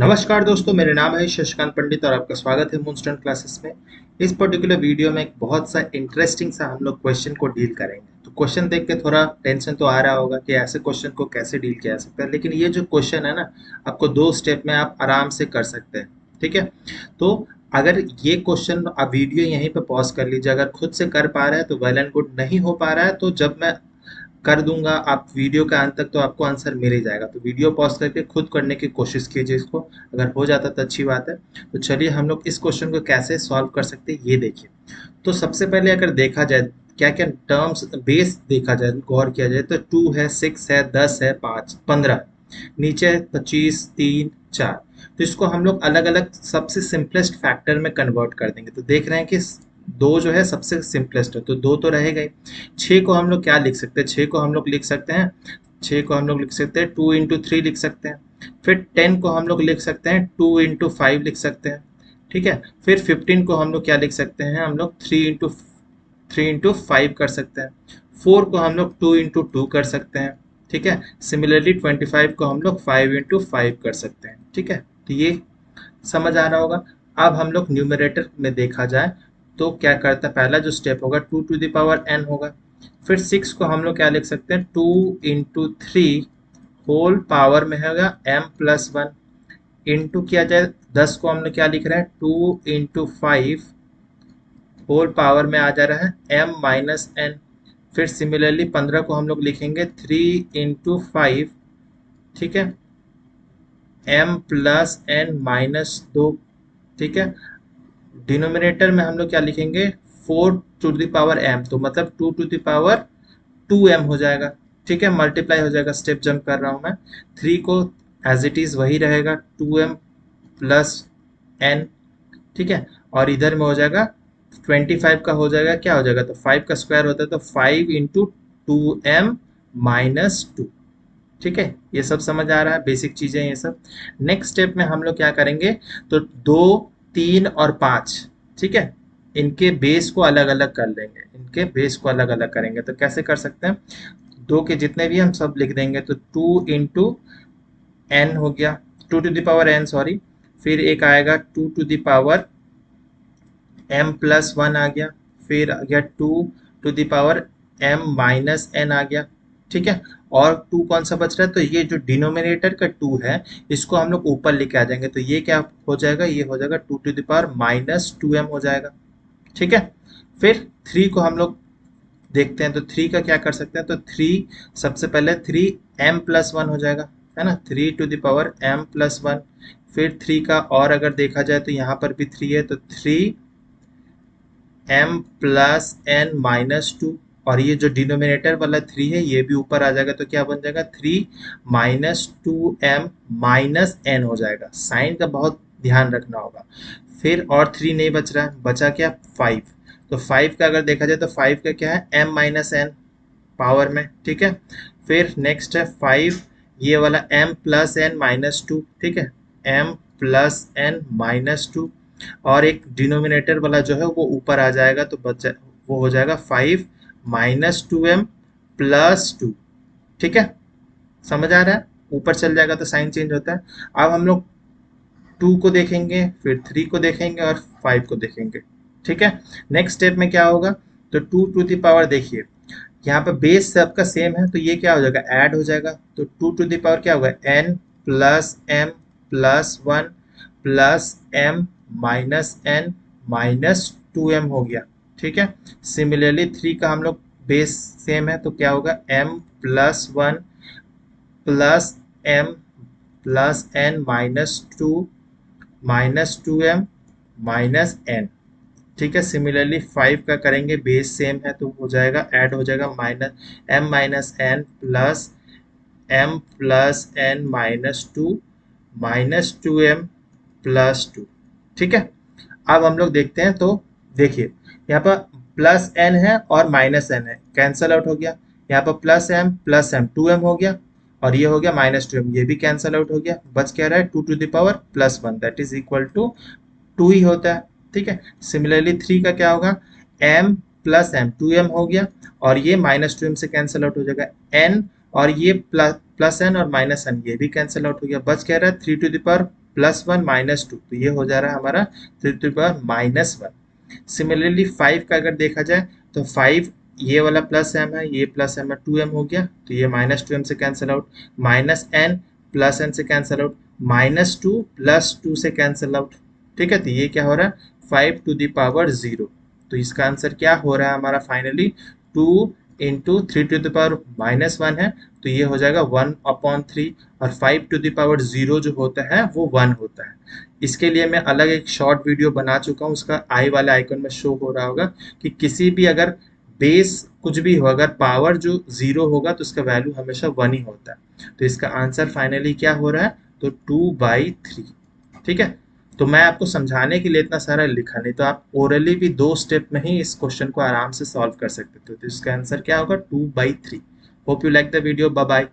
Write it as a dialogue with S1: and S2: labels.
S1: नमस्कार दोस्तों, मेरे नाम है शशिकांत पंडित और आपका स्वागत है मूनस्टोन क्लासेस में। इस पर्टिकुलर वीडियो में एक बहुत सा इंटरेस्टिंग सा हम लोग क्वेश्चन को डील करेंगे। तो क्वेश्चन देख के थोड़ा टेंशन तो आ रहा होगा कि ऐसे क्वेश्चन को कैसे डील किया जा सकता है, लेकिन ये जो क्वेश्चन है ना, आपको 2 स्टेप में आप आराम से कर सकते हैं। ठीक है, तो अगर ये क्वेश्चन आप वीडियो यहीं पे पॉज कर लीजिए। अगर खुद से कर पा रहे हैं तो वेल एंड गुड, नहीं हो पा रहा है तो जब मैं कर दूंगा आप वीडियो के अंत तक तो आपको आंसर मिल ही जाएगा। तो वीडियो पॉज करके खुद करने की कोशिश कीजिए इसको। अगर हो जाता तो अच्छी बात है। तो चलिए हम लोग इस क्वेश्चन को कैसे सॉल्व कर सकते हैं ये देखिए। तो सबसे पहले अगर देखा जाए क्या क्या टर्म्स बेस देखा जाए, गौर किया जाए तो 2 है, 6 है, 10 है, 5, 15, नीचे है 25, 3, 4। तो इसको हम लोग अलग अलग सबसे सिंपलेस्ट फैक्टर में कन्वर्ट कर देंगे। तो देख रहे हैं कि दो जो है सबसे सिंपलेस्ट है तो दो तो रहेगा ही। 6 को हम लोग क्या लिख सकते हैं? 6 को हम लोग लिख सकते हैं, 6 को हम लोग लिख सकते हैं 2 इंटू 3 लिख सकते हैं। फिर 10 को हम लोग लिख सकते हैं 2 इंटू 5 लिख सकते हैं। ठीक है, फिर 15 को हम लोग क्या लिख सकते हैं? हम लोग 3 इंटू 5 कर सकते हैं। 4 को हम लोग 2 इंटू 2 कर सकते हैं। ठीक है, सिमिलरली 25 को हम लोग 5 इंटू 5 कर सकते हैं। ठीक है, तो ये समझ आ रहा होगा। अब हम लोग न्यूमरेटर में देखा जाए तो क्या करता है, पहला जो स्टेप होगा 2 टू द पावर n होगा। फिर 6 को हम लोग क्या लिख सकते हैं? 2 इंटू 3 होल पावर में होगा m+1 इंटू किया जाए 10 को हम लोग क्या लिख रहे हैं? 2 इंटू 5 होल पावर में आ जा रहा है m-n। फिर सिमिलरली 15 को हम लोग लिखेंगे 3 इंटू 5। ठीक है, m+n-2। ठीक है, डिनोमिनेटर में हम लोग क्या लिखेंगे? 4 टू द पावर m, तो मतलब 2 टू द पावर 2m हो जाएगा। ठीक है, मल्टीप्लाई हो जाएगा, स्टेप जंप कर रहा हूं मैं। 3 को एज इट इज वही रहेगा 2m प्लस n। ठीक है, और इधर में हो जाएगा 25 का हो जाएगा, क्या हो जाएगा? तो 5 का स्क्वायर होता है तो 5 इंटू 2m-2। ठीक है, ये सब समझ आ रहा है, बेसिक चीजें ये सब। नेक्स्ट स्टेप में हम लोग क्या करेंगे? तो 2, 3 और 5, ठीक है, इनके बेस को अलग अलग कर लेंगे। इनके बेस को अलग अलग करेंगे तो कैसे कर सकते हैं? 2 के जितने भी हम सब लिख देंगे तो 2 इंटू एन हो गया, 2 टू दावर एन सॉरी। फिर एक आएगा 2 टू दावर m+1 आ गया। फिर आ गया 2 टू दावर m-n आ गया। ठीक है, और 2 कौन सा बच रहा है? तो ये जो डिनोमिनेटर का 2 है इसको हम लोग ऊपर लेके आ जाएंगे तो ये क्या हो जाएगा? ये हो जाएगा 2 टू दावर -2m हो जाएगा। ठीक है, फिर 3 को हम लोग देखते हैं तो 3 का क्या कर सकते हैं? तो 3 सबसे पहले 3m+1 हो जाएगा, है ना, 3 टू दावर m+1। फिर 3 का और अगर देखा जाए तो यहाँ पर भी 3 है तो 3m+n-2। और ये जो डिनोमिनेटर वाला 3 है ये भी ऊपर आ जाएगा तो क्या बन जाएगा? 3-2m-n हो जाएगा। साइन का बहुत ध्यान रखना होगा। फिर और 3 नहीं बच रहा है, बचा क्या? 5। तो 5 का अगर देखा जाए तो 5 का क्या है? m-n पावर में। ठीक है, फिर नेक्स्ट है 5, ये वाला m+n-2। ठीक है, m+n-2। और एक डिनोमिनेटर वाला जो है वो ऊपर आ जाएगा तो बचा वो हो जाएगा 5-2m+2। ठीक है, समझ आ रहा है? ऊपर चल जाएगा तो साइन चेंज होता है। अब हम लोग 2 को देखेंगे, फिर 3 को देखेंगे और 5 को देखेंगे। ठीक है, नेक्स्ट स्टेप में क्या होगा? तो 2 टू द पावर देखिए यहाँ पे बेस सबका सेम है तो ये क्या हो जाएगा? ऐड हो जाएगा। तो 2 टू द पावर क्या होगा? n+m+1 प्लस m-n-2m हो गया। ठीक है, सिमिलरली 3 का हम लोग बेस सेम है तो क्या होगा? m+1 plus m+n-2 -2m -n। ठीक है, सिमिलरली 5 का करेंगे, बेस सेम है तो हो जाएगा, ऐड हो जाएगा m-n प्लस m+n-2 -2m+2। ठीक है, अब हम लोग देखते हैं तो देखिए यहाँ पर प्लस n है और माइनस n है, कैंसल आउट हो गया। यहाँ पर प्लस m 2m हो गया और ये हो गया -2m, ये भी कैंसल आउट हो गया। बच क्या रहा है? 2 to the power +1 that is equal to 2 ही होता है। ठीक है, सिमिलरली 3 का क्या होगा? m+m 2m हो गया और ये -2m से कैंसल आउट हो जाएगा। n और ये प्लस n और माइनस n ये भी कैंसिल आउट हो गया। बच क्या रहा है? 3 टू द पावर +1 -2, तो ये हो जा रहा है हमारा 3 टू द पावर -1। सिमिलरली 5 का अगर देखा जाए तो 5 ये वाला प्लस एम है, ये प्लस एम है, 2m हो गया, तो ये -2m से cancel out, -n plus n से कैंसिल आउट, -2 + 2 से कैंसिल आउट। ठीक है, तो ये क्या हो रहा है 5 टू द पावर 0। तो इसका आंसर क्या हो रहा है हमारा finally 2 into 3 to the power -1 है, तो ये हो जाएगा 1/3, और 5 टू द पावर 0 जो होता है वो 1 होता है। इसके लिए मैं अलग एक शॉर्ट वीडियो बना चुका हूँ, उसका आई वाले आइकन में शो हो रहा होगा कि किसी भी अगर बेस कुछ भी हो, अगर पावर जो 0 होगा तो उसका वैल्यू हमेशा 1 ही होता है। तो इसका आंसर फाइनली क्या हो रहा है, तो 2/3। ठीक है, तो मैं आपको समझाने के लिए इतना सारा लिखा, नहीं तो आप ओरली भी 2 स्टेप में ही इस क्वेश्चन को आराम से सॉल्व कर सकते थे। तो इसका आंसर क्या होगा 2/3। Hope you like the video, bye bye.